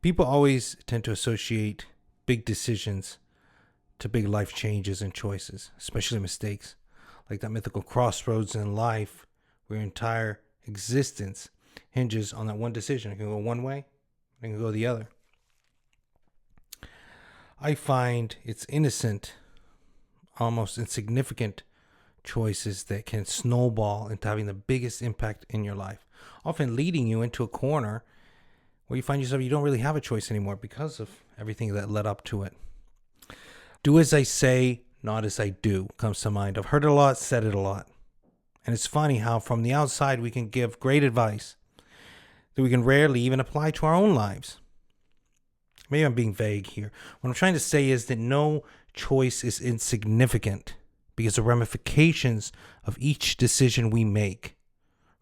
People always tend to associate big decisions to big life changes and choices, especially mistakes, like that mythical crossroads in life where your entire existence hinges on that one decision. It can go one way, it can go the other. I find it's innocent, almost insignificant choices that can snowball into having the biggest impact in your life, often leading you into a corner where you find yourself you don't really have a choice anymore because of everything that led up to it. Do as I say, not as I do comes to mind. I've heard it a lot, said it a lot. And it's funny how from the outside we can give great advice that we can rarely even apply to our own lives. Maybe I'm being vague here. What I'm trying to say is that no choice is insignificant because the ramifications of each decision we make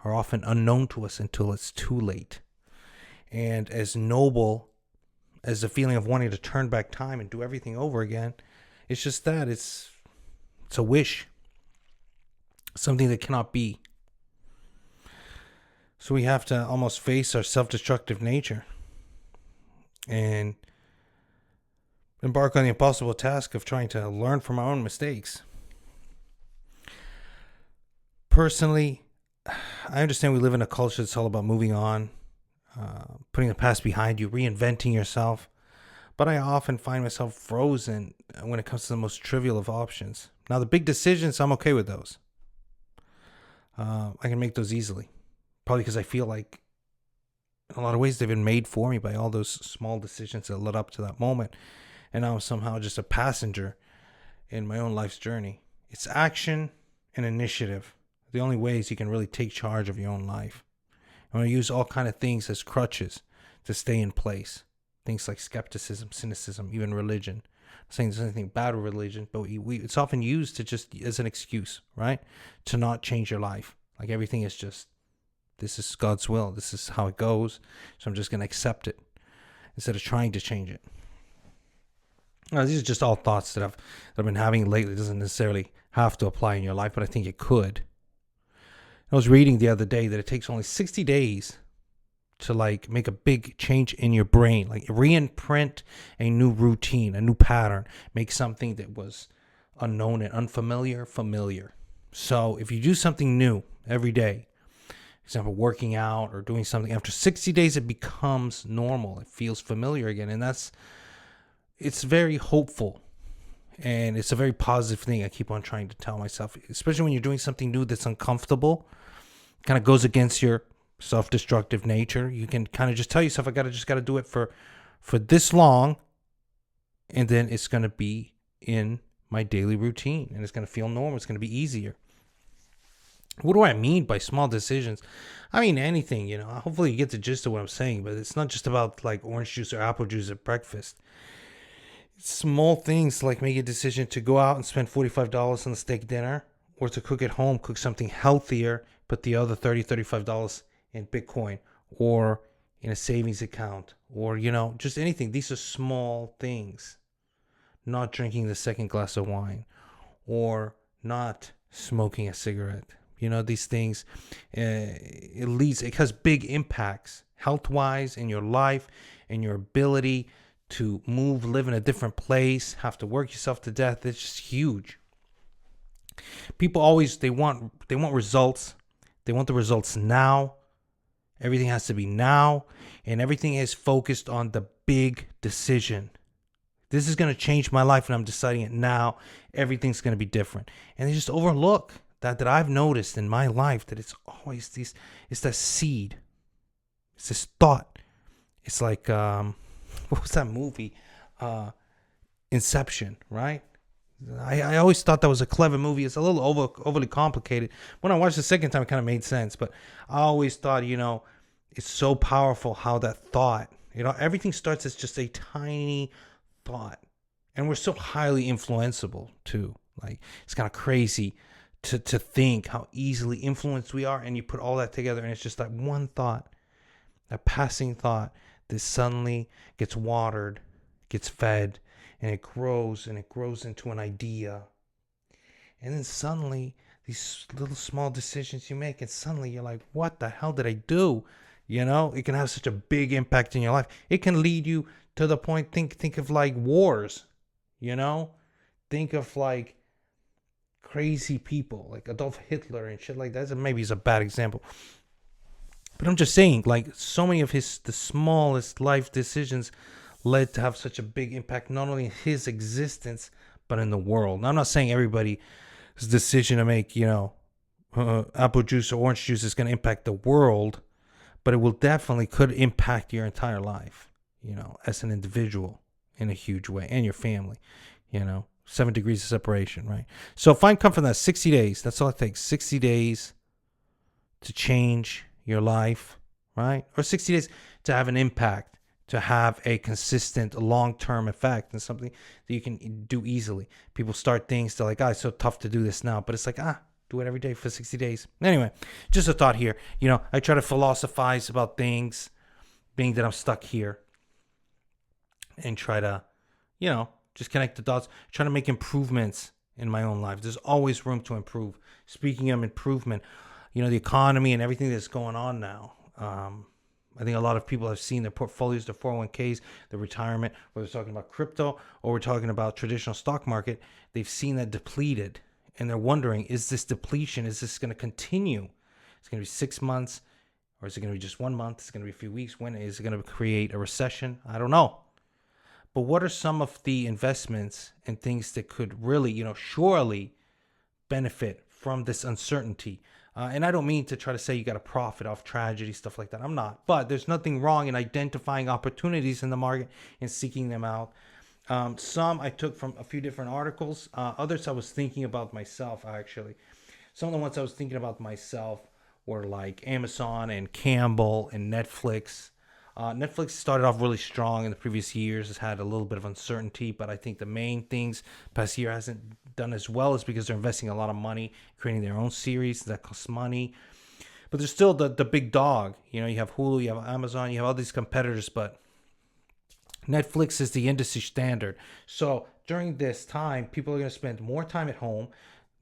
are often unknown to us until it's too late. And as noble as the feeling of wanting to turn back time and do everything over again, it's just that it's a wish, something that cannot be. So we have to almost face our self-destructive nature and embark on the impossible task of trying to learn from our own mistakes. Personally, I understand we live in a culture that's all about moving on, putting the past behind you, reinventing yourself. But I often find myself frozen when it comes to the most trivial of options. Now, the big decisions, I'm okay with those. I can make those easily. Probably because I feel like in a lot of ways they've been made for me by all those small decisions that led up to that moment. And now I'm somehow just a passenger in my own life's journey. It's action and initiative. The only ways you can really take charge of your own life. I'm going to use all kind of things as crutches to stay in place. Things like skepticism, cynicism, even religion. I'm saying there's anything bad with religion, but it's often used to just as an excuse, right? To not change your life. Like everything is just, this is God's will. This is how it goes. So I'm just going to accept it instead of trying to change it. Now, these are just all thoughts that I've been having lately. It doesn't necessarily have to apply in your life, but I think it could. I was reading the other day that it takes only 60 days to like make a big change in your brain, like re-imprint a new routine, a new pattern, make something that was unknown and unfamiliar familiar. So if you do something new every day, for example, working out or doing something, after 60 days it becomes normal. It feels familiar again, and it's very hopeful. And it's a very positive thing I keep on trying to tell myself, especially when you're doing something new that's uncomfortable, kind of goes against your self-destructive nature. You can kind of just tell yourself, I just gotta do it for this long, and then it's gonna be in my daily routine, and it's gonna feel normal. It's gonna be easier. What do I mean by small decisions? I mean anything, Hopefully you get the gist of what I'm saying, but it's not just about like orange juice or apple juice at breakfast. It's small things like make a decision to go out and spend $45 on a steak dinner, or to cook at home, cook something healthier, put the other $35 in Bitcoin or in a savings account, or just anything. These are small things. Not drinking the second glass of wine, or not smoking a cigarette. These things, it has big impacts health wise in your life and your ability to move, live in a different place, have to work yourself to death. It's just huge. People always they want results. They want the results now. Everything has to be now, and everything is focused on the big decision. This is going to change my life, and I'm deciding it now. Everything's going to be different. And they just overlook that I've noticed in my life, that it's always it's that seed. It's this thought. It's like, what was that movie? Inception, right? I always thought that was a clever movie. It's a little overly complicated. When I watched the second time, it kind of made sense. But I always thought, it's so powerful how that thought, everything starts as just a tiny thought. And we're so highly influenceable too. Like, it's kind of crazy to think how easily influenced we are. And you put all that together and it's just that one thought, that passing thought that suddenly gets watered, gets fed, and it grows into an idea. And then suddenly these little small decisions you make, and suddenly you're like, what the hell did I do? It can have such a big impact in your life. It can lead you to the point. Think of like wars. You know, think of like crazy people like Adolf Hitler and shit like that. Maybe it's a bad example, but I'm just saying, like, so many of the smallest life decisions led to have such a big impact, not only in his existence, but in the world. Now, I'm not saying everybody's decision to make, apple juice or orange juice is going to impact the world, but it will definitely could impact your entire life, as an individual in a huge way, and your family, 7 degrees of separation, right? So find comfort in that. 60 days. That's all it takes. 60 days to change your life, right? Or 60 days to have an impact, to have a consistent long-term effect, and something that you can do easily. People start things, they're like, it's so tough to do this now. But it's like, do it every day for 60 days. Anyway, just a thought here. I try to philosophize about things, being that I'm stuck here, and try to, just connect the dots, try to make improvements in my own life. There's always room to improve. Speaking of improvement, the economy and everything that's going on now. I think a lot of people have seen their portfolios, their 401ks, their retirement, whether we're talking about crypto or we're talking about traditional stock market, they've seen that depleted. And they're wondering, is this depletion, is this going to continue? It's going to be 6 months, or is it going to be just 1 month? It's going to be a few weeks. When is it going to create a recession? I don't know. But what are some of the investments and things that could really, surely benefit from this uncertainty? And I don't mean to try to say you got to profit off tragedy, stuff like that. I'm not. But there's nothing wrong in identifying opportunities in the market and seeking them out. Some I took from a few different articles. Others I was thinking about myself, actually. Some of the ones I was thinking about myself were like Amazon and Campbell and Netflix. Netflix started off really strong in the previous years. It's had a little bit of uncertainty, but I think the main things past year hasn't done as well is because they're investing a lot of money, creating their own series that costs money. But there's still the big dog. You have Hulu, you have Amazon, you have all these competitors, but Netflix is the industry standard. So during this time, people are going to spend more time at home.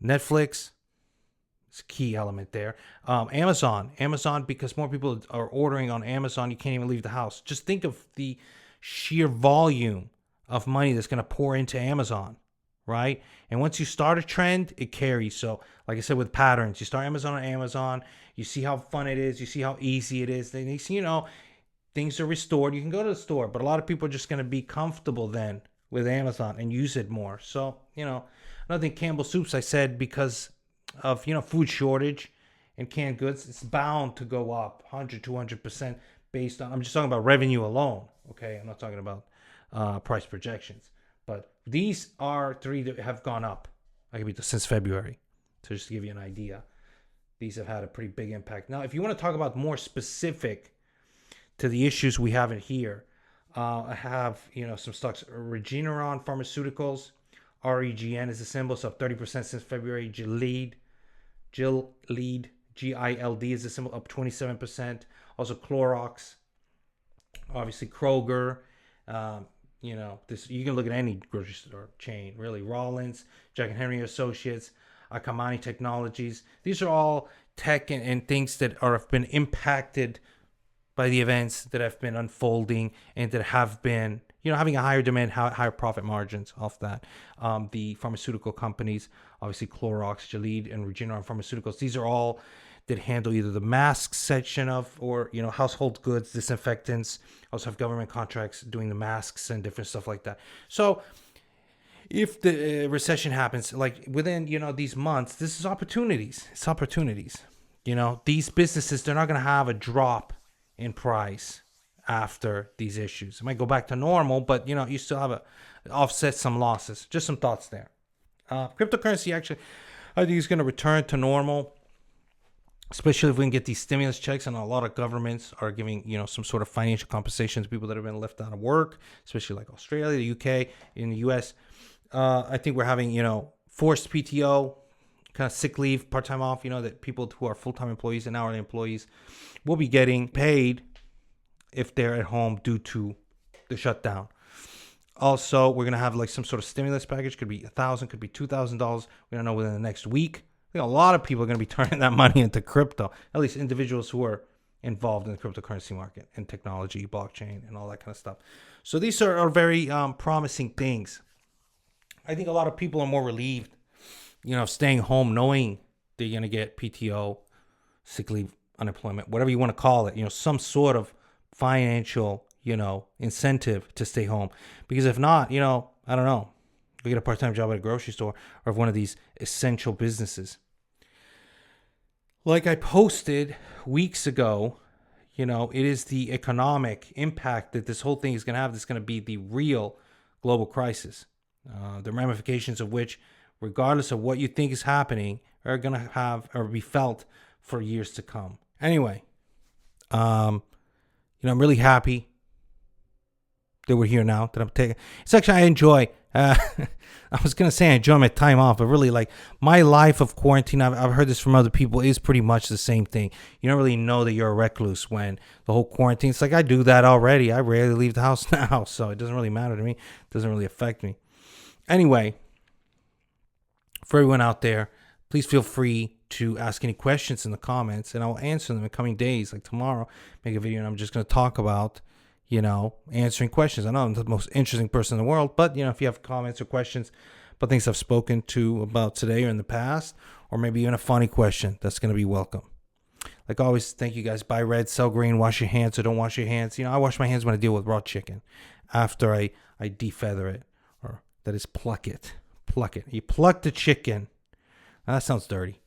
Netflix, it's a key element there. Amazon, because more people are ordering on Amazon, you can't even leave the house. Just think of the sheer volume of money that's going to pour into Amazon, right? And once you start a trend, it carries. So like I said, with patterns, you start Amazon on Amazon, you see how fun it is, you see how easy it is. Then you see, things are restored. You can go to the store, but a lot of people are just going to be comfortable then with Amazon and use it more. So, another thing, Campbell Soups, I said, because of, food shortage and canned goods, it's bound to go up 100, 200% based on, I'm just talking about revenue alone. Okay. I'm not talking about price projections, but these are three that have gone up. I could be since February. So just to give you an idea, these have had a pretty big impact. Now, if you want to talk about more specific to the issues we have in here, I have, some stocks. Regeneron Pharmaceuticals, REGN is the symbol, so up 30% since February. Gilead, GILD is the symbol, up 27%. Also Clorox, obviously Kroger. This, you can look at any grocery store chain, really. Rollins, Jack and Henry Associates, Akamai Technologies. These are all tech and things that have been impacted by the events that have been unfolding and that have been, having a higher demand, higher profit margins off that. The pharmaceutical companies, obviously Clorox, Gilead, and Regeneron Pharmaceuticals, these are all that handle either the mask section of, or, household goods, disinfectants, also have government contracts doing the masks and different stuff like that. So if the recession happens, like within, these months, this is opportunities. It's opportunities. These businesses, they're not going to have a drop in price after these issues. It might go back to normal, but you still have offset some losses. Just some thoughts there. Cryptocurrency, actually, I think is going to return to normal, especially if we can get these stimulus checks, and a lot of governments are giving some sort of financial compensation to people that have been left out of work, especially like Australia, the UK, in the US. I think we're having forced PTO, kind of sick leave, part-time off, that people who are full-time employees and hourly employees will be getting paid if they're at home due to the shutdown. Also, we're going to have like some sort of stimulus package. Could be $1,000, could be $2,000. We don't know within the next week. I think a lot of people are going to be turning that money into crypto, at least individuals who are, involved in the cryptocurrency market and technology, blockchain, and all that kind of stuff. So these are very promising things. I think a lot of people are more relieved, staying home knowing they're going to get PTO, sick leave, unemployment, whatever you want to call it, some sort of financial, incentive to stay home. Because if not, I don't know, we get a part-time job at a grocery store or one of these essential businesses. Like I posted weeks ago, it is the economic impact that this whole thing is going to have that's going to be the real global crisis. The ramifications of which, regardless of what you think is happening, are going to have or be felt for years to come. Anyway, I'm really happy that we're here now, that I'm taking. It's actually, I enjoy, I was going to say I enjoy my time off, but really, like, my life of quarantine, I've heard this from other people, is pretty much the same thing. You don't really know that you're a recluse when the whole quarantine, it's like, I do that already. I rarely leave the house now, so it doesn't really matter to me. It doesn't really affect me. Anyway, for everyone out there, please feel free to ask any questions in the comments, and I'll answer them in coming days. Like tomorrow, make a video, and I'm just going to talk about, answering questions. I know I'm the most interesting person in the world, but, if you have comments or questions about things I've spoken to about today or in the past, or maybe even a funny question, that's going to be welcome. Like always, thank you guys. Buy red, sell green, wash your hands or don't wash your hands. I wash my hands when I deal with raw chicken after I defeather it, or that is pluck it. You pluck the chicken. That sounds dirty.